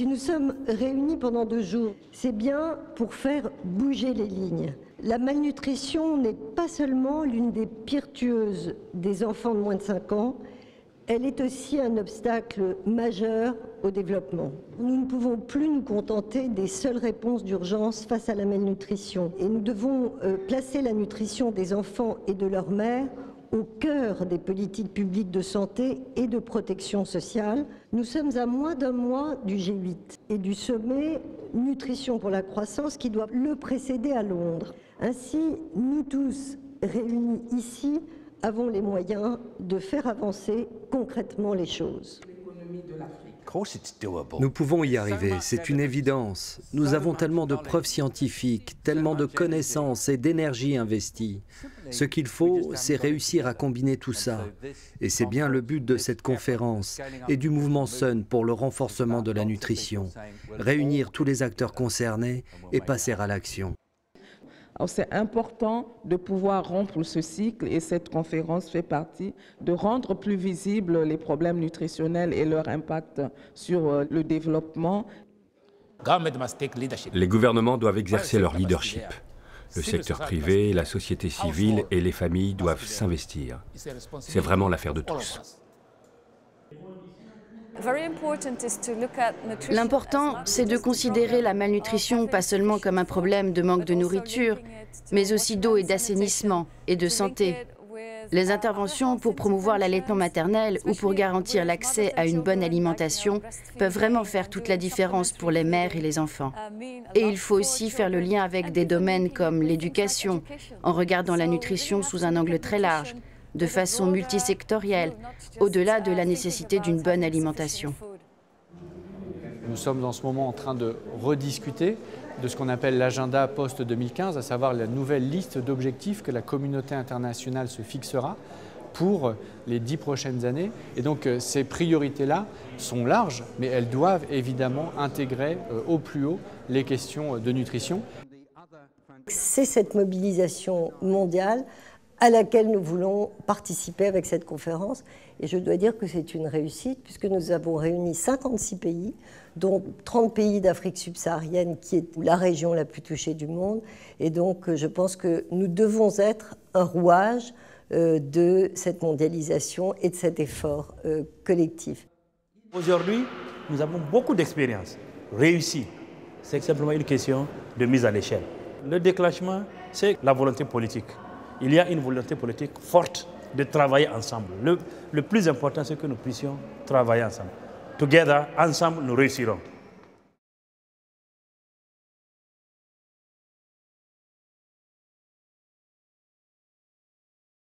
Si nous sommes réunis pendant 2 jours, c'est bien pour faire bouger les lignes. La malnutrition n'est pas seulement l'une des pires tueuses des enfants de moins de 5 ans, elle est aussi un obstacle majeur au développement. Nous ne pouvons plus nous contenter des seules réponses d'urgence face à la malnutrition. Et nous devons placer la nutrition des enfants et de leurs mères au cœur des politiques publiques de santé et de protection sociale. Nous sommes à moins d'1 mois du G8 et du sommet Nutrition pour la croissance qui doit le précéder à Londres. Ainsi, nous tous réunis ici avons les moyens de faire avancer concrètement les choses. Nous pouvons y arriver, c'est une évidence. Nous avons tellement de preuves scientifiques, tellement de connaissances et d'énergie investies. Ce qu'il faut, c'est réussir à combiner tout ça. Et c'est bien le but de cette conférence et du mouvement Sun pour le renforcement de la nutrition. Réunir tous les acteurs concernés et passer à l'action. C'est important de pouvoir rompre ce cycle et cette conférence fait partie de rendre plus visibles les problèmes nutritionnels et leur impact sur le développement. Les gouvernements doivent exercer leur leadership. Le secteur privé, la société civile et les familles doivent s'investir. C'est vraiment l'affaire de tous. L'important, c'est de considérer la malnutrition pas seulement comme un problème de manque de nourriture, mais aussi d'eau et d'assainissement et de santé. Les interventions pour promouvoir l'allaitement maternel ou pour garantir l'accès à une bonne alimentation peuvent vraiment faire toute la différence pour les mères et les enfants. Et il faut aussi faire le lien avec des domaines comme l'éducation, en regardant la nutrition sous un angle très large, de façon multisectorielle, au-delà de la nécessité d'une bonne alimentation. Nous sommes en ce moment en train de rediscuter de ce qu'on appelle l'agenda post-2015, à savoir la nouvelle liste d'objectifs que la communauté internationale se fixera pour les 10 prochaines années. Et donc ces priorités-là sont larges, mais elles doivent évidemment intégrer au plus haut les questions de nutrition. C'est cette mobilisation mondiale à laquelle nous voulons participer avec cette conférence. Et je dois dire que c'est une réussite puisque nous avons réuni 56 pays, dont 30 pays d'Afrique subsaharienne qui est la région la plus touchée du monde. Et donc je pense que nous devons être un rouage de cette mondialisation et de cet effort collectif. Aujourd'hui, nous avons beaucoup d'expérience réussie. C'est simplement une question de mise à l'échelle. Le déclenchement, c'est la volonté politique. Il y a une volonté politique forte de travailler ensemble. Le plus important, c'est que nous puissions travailler ensemble. Together, ensemble, nous réussirons.